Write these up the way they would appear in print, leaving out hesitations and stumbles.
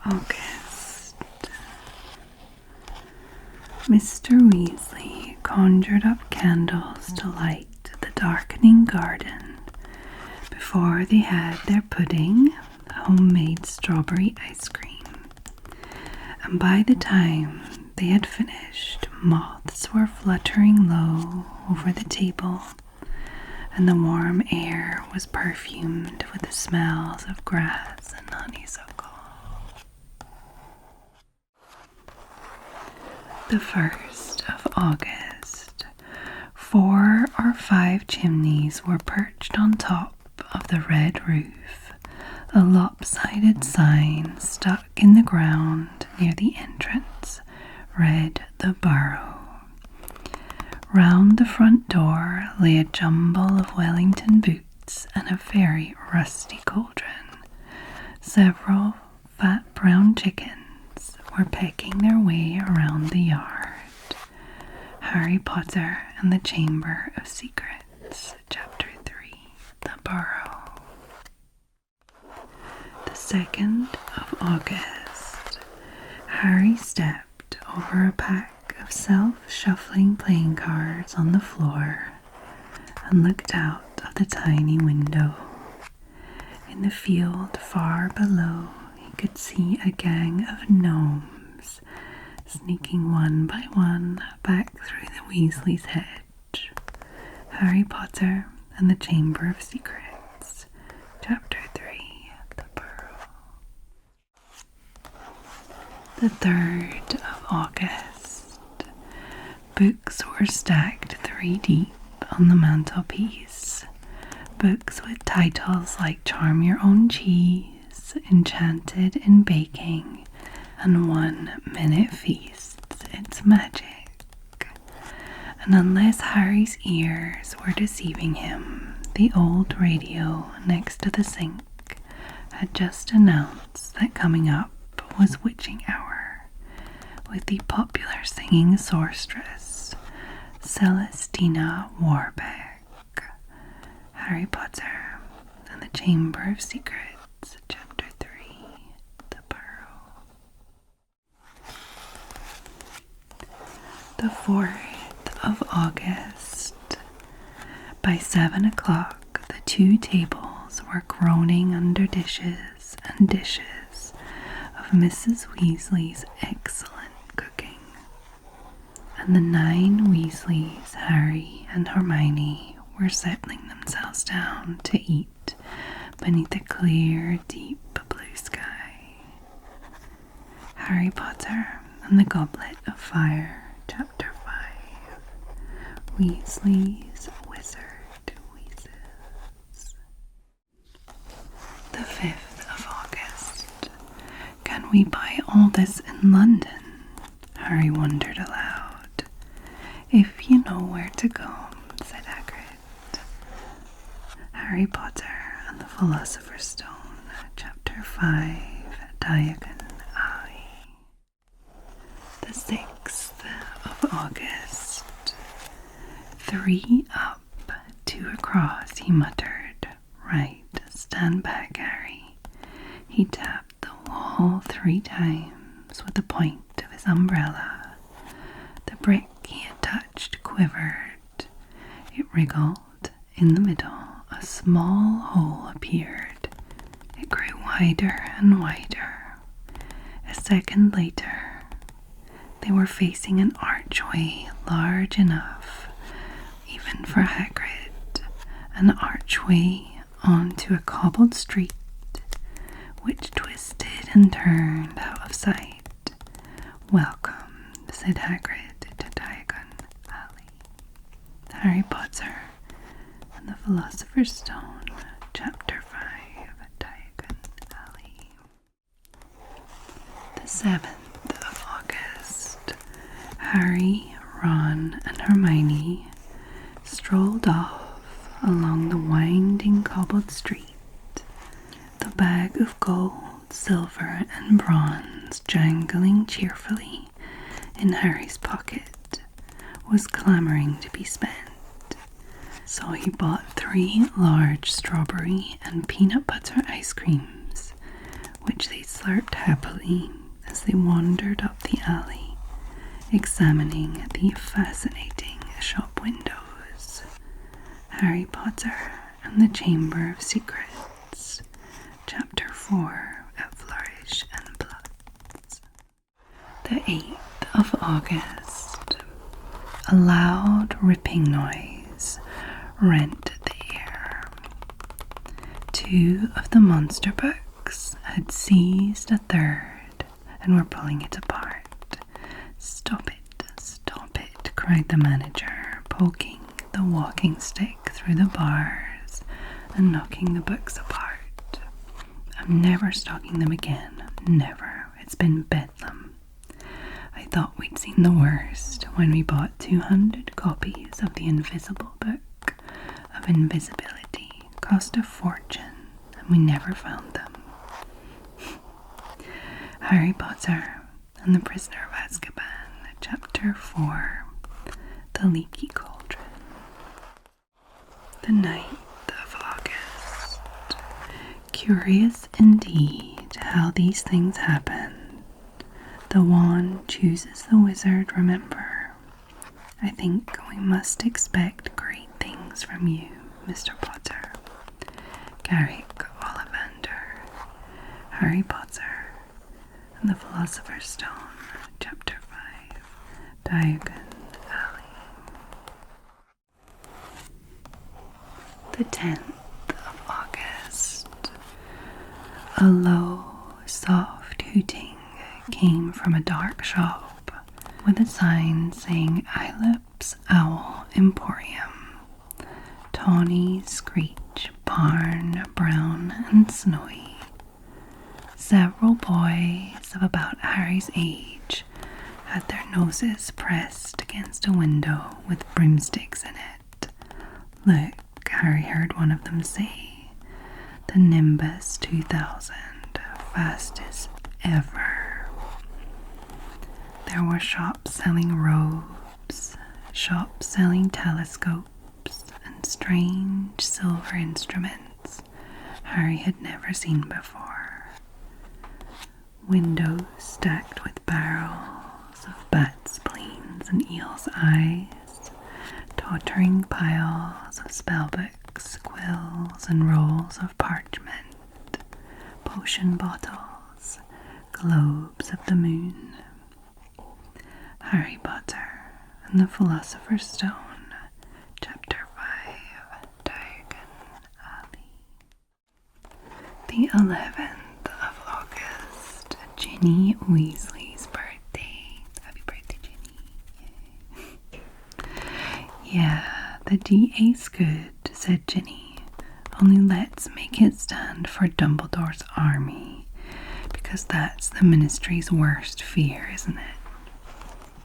August. Mr. Weasley conjured up candles to light the darkening garden before they had their pudding, homemade strawberry ice cream. And by the time they had finished, moths were fluttering low over the table, and the warm air was perfumed with the smells of grass and honeysuckle. The 1st of August. 4 or 5 chimneys were perched on top of the red roof. A lopsided sign stuck in the ground near the entrance read the Burrow. Round the front door lay a jumble of Wellington boots and a very rusty cauldron. Several fat brown chickens were pecking their way around the yard. Harry Potter and the Chamber of Secrets, Chapter 3, The Burrow. The 2nd of August. Harry stepped over a pack of self-shuffling playing cards on the floor and looked out of the tiny window. In the field far below, he could see a gang of gnomes sneaking one by one back through the Weasley's hedge. Harry Potter and the Chamber of Secrets, Chapter 3, The Burrow. The 3rd of August. Books were stacked 3 deep on the mantelpiece. Books with titles like Charm Your Own Cheese, Enchanted in Baking, and 1 Minute Feasts Its Magic. And unless Harry's ears were deceiving him, the old radio next to the sink had just announced that coming up was witching hour, with the popular singing sorceress Celestina Warbeck. Harry Potter and the Chamber of Secrets, Chapter 3, The Burrow. The 4th of August. By 7 o'clock, the 2 tables were groaning under dishes and dishes of Mrs. Weasley's excellent cooking. And the 9 Weasleys, Harry and Hermione, were settling themselves down to eat beneath a clear, deep blue sky. Harry Potter and the Goblet of Fire, Chapter 5. Weasley's Wizard Wheezes. The 5th of August. Can we buy all this in London? Harry wondered aloud. If you know where to go, said Hagrid. Harry Potter and the Philosopher's Stone, Chapter 5, Diagon Alley. The 6th of August. 3 up, 2 across, he muttered. Right, stand back, Harry. He tapped the wall 3 times with the point of his umbrella. The brick he had touched quivered. It wriggled. In the middle, a small hole appeared. It grew wider and wider. A second later, they were facing an archway large enough, even for Hagrid, an archway onto a cobbled street, which twisted and turned out of sight. Welcome, said Hagrid to Diagon Alley. Harry Potter and the Philosopher's Stone, Chapter 5, Diagon Alley. The 7th of August. Harry, Ron, and Hermione strolled off along the winding cobbled street. The bag of gold, silver, and bronze jangling cheerfully in Harry's pocket was clamoring to be spent. So he bought 3 large strawberry and peanut butter ice creams, which which they slurped happily as they wandered up the alley, examining the fascinating shop windows. Harry Potter and the Chamber of Secrets, Chapter 4, A Flourish and Bloods. The 8th of August. A loud ripping noise rent the air. 2 of the monster books had seized a third and were pulling it apart. Stop it, cried the manager, poking the walking stick through the bars and knocking the books apart. I'm never stocking them again, never. It's been bedlam. I thought we'd seen the worst when we bought 200 copies of the Invisible Book of Invisibility. Cost a fortune, and we never found them. Harry Potter and the Prisoner of Azkaban, Chapter 4, The Leaky Cauldron. The 9th of August. Curious indeed how these things happen. The wand chooses the wizard, remember. I think we must expect great things from you, Mr. Potter. Garrick Ollivander, Harry Potter and the Philosopher's Stone, Chapter 5, Diagon Alley. The 10th of August. A low, soft hooting came from a dark shop with a sign saying Ilep's Owl Emporium. Tawny, screech, barn, brown and snowy. Several boys of about Harry's age had their noses pressed against a window with broomsticks in it. Look, Harry heard one of them say, the Nimbus 2000, fastest ever. There were shops selling robes, shops selling telescopes, and strange silver instruments Harry had never seen before. Windows stacked with barrels of bats' spleens and eels' eyes, tottering piles of spellbooks, quills, and rolls of parchment, potion bottles, globes of the moon. Harry Potter and the Philosopher's Stone, Chapter 5, Diagon Alley. The 11th of August, Ginny Weasley's birthday. Happy birthday, Ginny. Yeah, the DA's good, said Ginny. Only let's make it stand for Dumbledore's army, because that's the Ministry's worst fear, isn't it?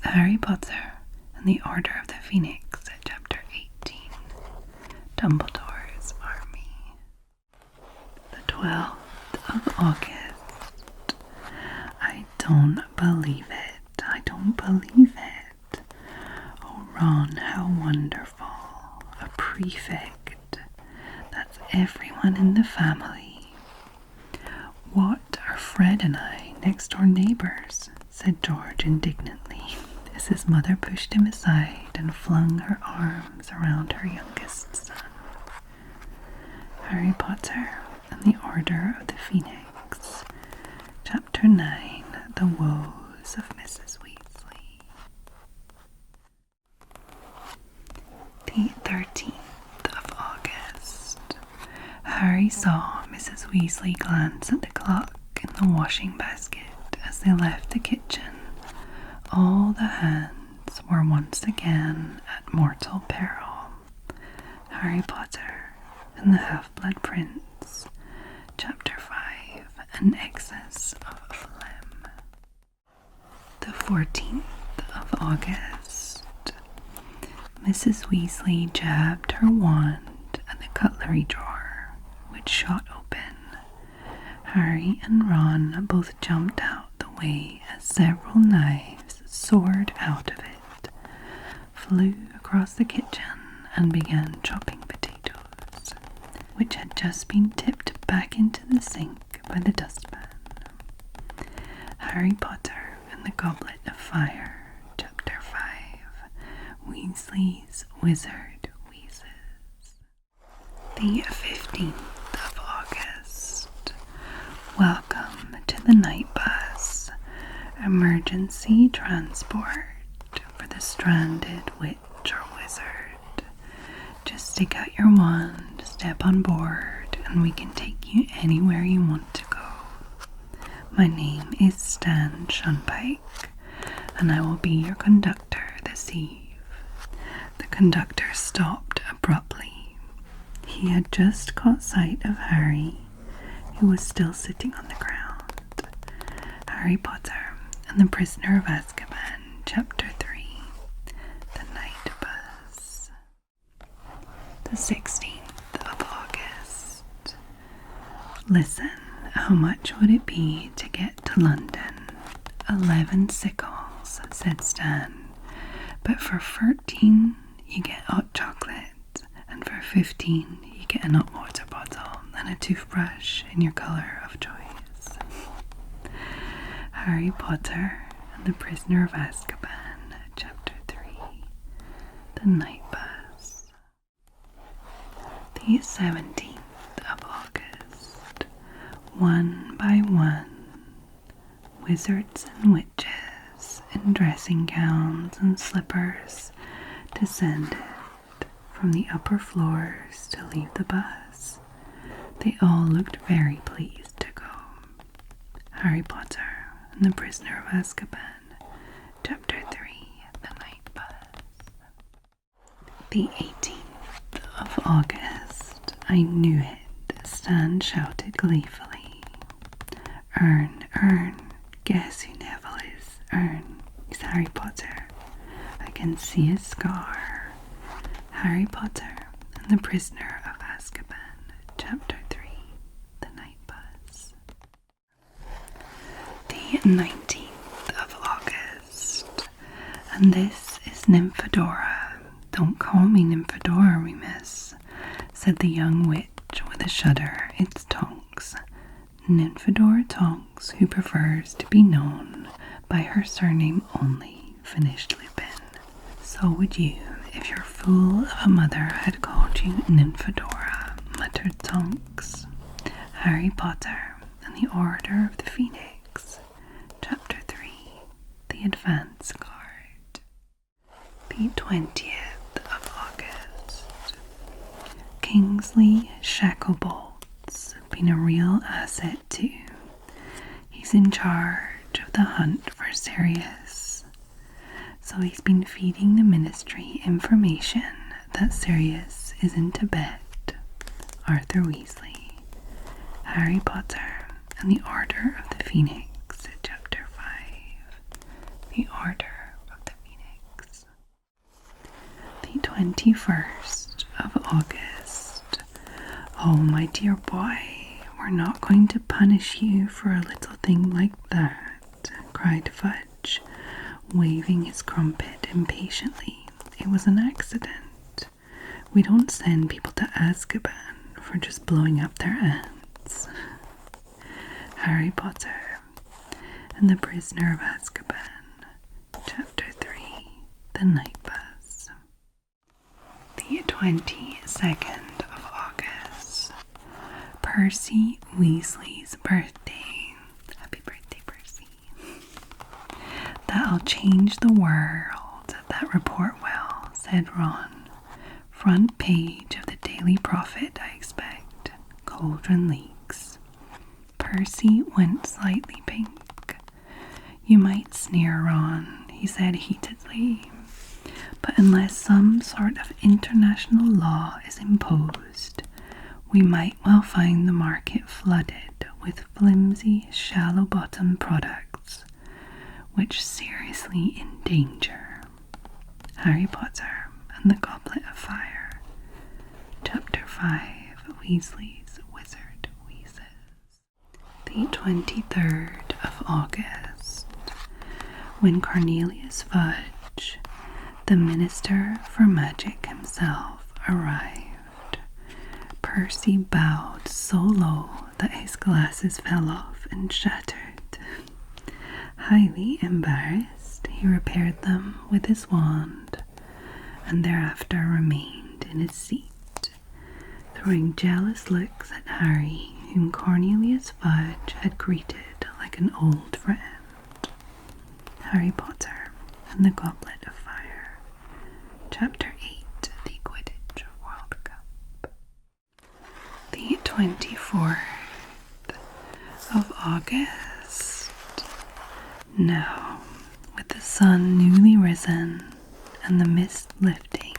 Harry Potter and the Order of the Phoenix, Chapter 18, Dumbledore's Army. The 12th of August. I don't believe it. I don't believe it. Oh, Ron, how wonderful. A prefect. That's everyone in the family. What are Fred and I, next door neighbours? Said George indignantly, as his mother pushed him aside and flung her arms around her youngest son. Harry Potter and the Order of the Phoenix, Chapter 9, The Woes of Mrs. Weasley. The 13th of August. Harry saw Mrs. Weasley glance at the clock in the washing basket as they left the kitchen. All the hands were once again at mortal peril. Harry Potter and the Half-Blood Prince, Chapter 5, An Excess of Phlegm. The 14th of August. Mrs. Weasley jabbed her wand at the cutlery drawer, which shot open. Harry and Ron both jumped out the way as several knives soared out of it, flew across the kitchen, and began chopping potatoes, which had just been tipped back into the sink by the dustpan. Harry Potter and the Goblet of Fire, Chapter 5, Weasley's Wizard Wheezes. The 15th of August. Welcome to the night bus, emergency transport for the stranded witch or wizard. Just stick out your wand, step on board, and we can take you anywhere you want to go. My name is Stan Shunpike, and I will be your conductor this eve. The conductor stopped abruptly. He had just caught sight of Harry, who was still sitting on the ground. Harry Potter and the Prisoner of Azkaban, Chapter 3, The Night Bus. The 16th of August. Listen, how much would it be to get to London? 11 sickles, said Stan. But for 13, you get hot chocolate, and for 15, you get an hot water bottle and a toothbrush in your colour of choice. Harry Potter and the Prisoner of Azkaban, Chapter 3, The Night Bus. The 17th of August. One by one, wizards and witches in dressing gowns and slippers descended from the upper floors to leave the bus. They all looked very pleased to go. Harry Potter and the Prisoner of Azkaban, Chapter 3, The Night Bus. The 18th of August. I knew it, Stan shouted gleefully. Ern, guess who Neville is? Ern, he's Harry Potter. I can see his scar. Harry Potter and the Prisoner of Azkaban, Chapter 3, The Night Bus. The 19th of August. And this is Nymphadora. Don't call me Nymphadora, we miss, said the young witch with a shudder. It's Tonks. Nymphadora Tonks, who prefers to be known by her surname only, finished Lupin. So would you if your fool of a mother had called you Nymphadora, muttered Tonks. Harry Potter and the Order of the Phoenix, Chapter 3, The Advance Guard. The 20th of August. Kingsley Shacklebolt's been a real asset too. He's in charge of the hunt for Sirius. So he's been feeding the Ministry information that Sirius is in Tibet. Arthur Weasley, Harry Potter and the Order of the Phoenix, Chapter 5, The Order of the Phoenix. The 21st of August. Oh, my dear boy, we're not going to punish you for a little thing like that, cried Fudge, waving his crumpet impatiently. It was an accident. We don't send people to Azkaban for just blowing up their ants. Harry Potter and the Prisoner of Azkaban, Chapter 3, The Night Bus. The 22nd of August. Percy Weasley's birthday. Happy birthday, Percy. That'll change the world, that report will, said Ron. Front page of the Daily Prophet, I expect. Cauldron leaks. Percy went slightly pink. You might sneer, Ron, he said heatedly. But unless some sort of international law is imposed, we might well find the market flooded with flimsy, shallow-bottomed products, which seriously endanger. Harry Potter and the Goblet of Fire, Chapter 5, Weasley's Wizard Wheezes. The 23rd of August. When Cornelius Fudge, the Minister for Magic himself, arrived, Percy bowed so low that his glasses fell off and shattered. Highly embarrassed, he repaired them with his wand, and thereafter remained in his seat, throwing jealous looks at Harry, whom Cornelius Fudge had greeted like an old friend. Harry Potter and the Goblet of Fire. Chapter 8, the Quidditch World Cup. The 24th of August. Now, with the sun newly risen and the mist lifting,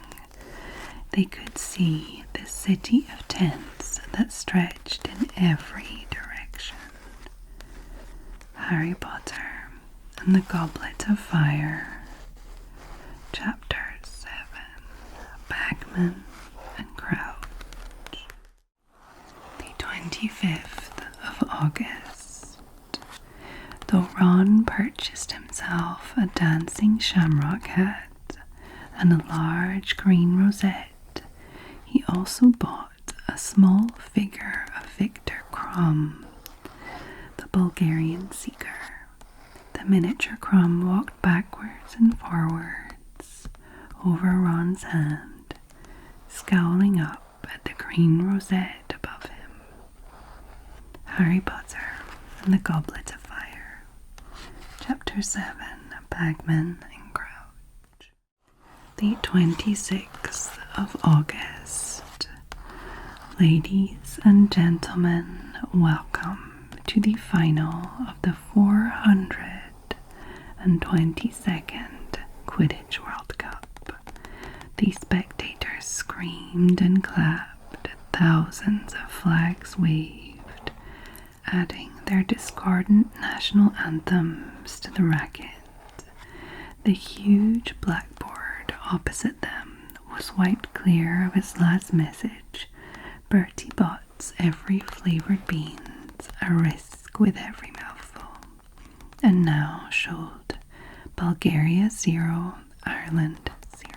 they could see the city of tents that stretched in every direction. Harry Potter and the Goblet of Fire. Chapter 7, Bagman and Crouch. The 25th of August. Though Ron purchased himself a dancing shamrock hat and a large green rosette, he also bought a small figure of Victor Crumb, the Bulgarian seeker. The miniature Crumb walked backwards and forwards over Ron's hand, scowling up at the green rosette above him. Harry Potter and the Goblet of Fire. Chapter 7, Bagman and Crouch. The 26th of August. Ladies and gentlemen, welcome to the final of the 422nd Quidditch World Cup. The spectators screamed and clapped, thousands of flags waved, adding their discordant national anthems to the racket. The huge blackboard opposite them was wiped clear of its last message: Bertie Bott's every flavoured beans, a risk with every mouthful, and now showed Bulgaria 0, Ireland 0.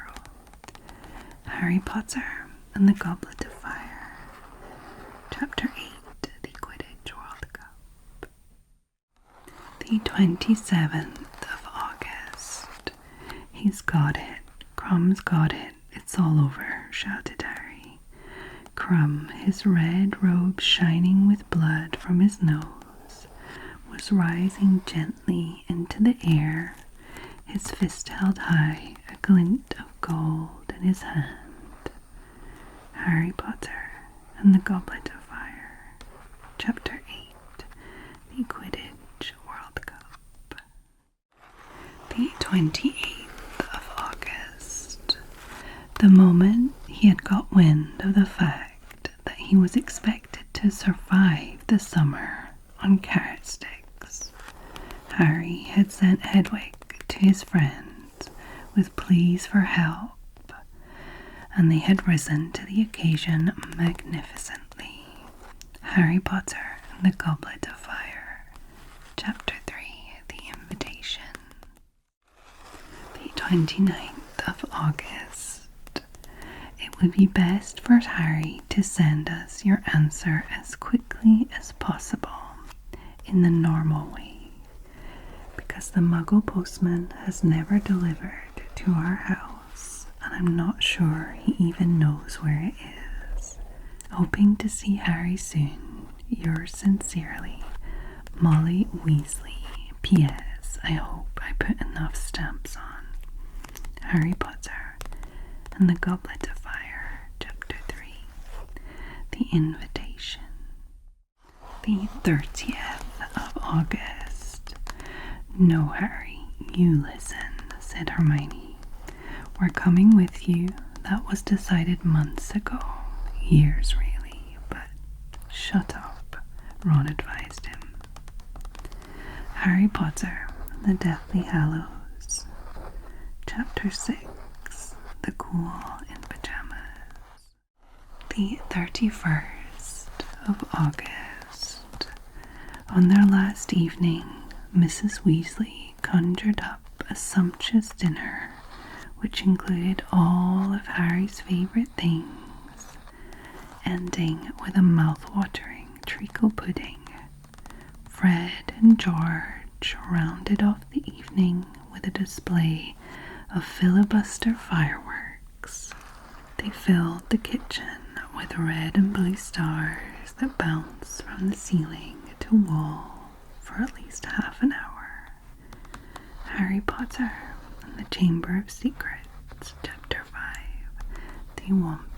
Harry Potter and the Goblet of Fire. Chapter 8, the Quidditch World Cup. The 27th of August. He's got it. Crumb's got it. It's all over, shouted Harry. Crumb, his red robe shining with blood from his nose, was rising gently into the air, his fist held high, a glint of gold in his hand. Harry Potter and the Goblet of Fire. Chapter 8, the Quidditch World Cup. The 28th of August. The moment he had got wind of the fact that he was expected to survive the summer on carrot sticks, Harry had sent Hedwig to his friends with pleas for help, and they had risen to the occasion magnificently. Harry Potter and the Goblet of Fire. Chapter 3, the Invitation. The 29th of August. It would be best for Harry to send us your answer as quickly as possible in the normal way, because the Muggle postman has never delivered to our house, and I'm not sure he even knows where it is. Hoping to see Harry soon. Yours sincerely, Molly Weasley. P.S. I hope I put enough stamps on. Harry Potter and the Goblet of Fire. Chapter 3, the Invitation. The 30th of August. No, Harry, you listen, said Hermione. We're coming with you. That was decided months ago. Years, really, but shut up, Ron advised him. Harry Potter and the Deathly Hallows. Chapter 6, the Ghoul in Pajamas. The 31st of August. On their last evening, Mrs. Weasley conjured up a sumptuous dinner which included all of Harry's favourite things, ending with a mouth-watering treacle pudding. Fred and George Fudge rounded off the evening with a display of filibuster fireworks. They filled the kitchen with red and blue stars that bounced from the ceiling to wall for at least half an hour. Harry Potter and the Chamber of Secrets, Chapter 5, The Womp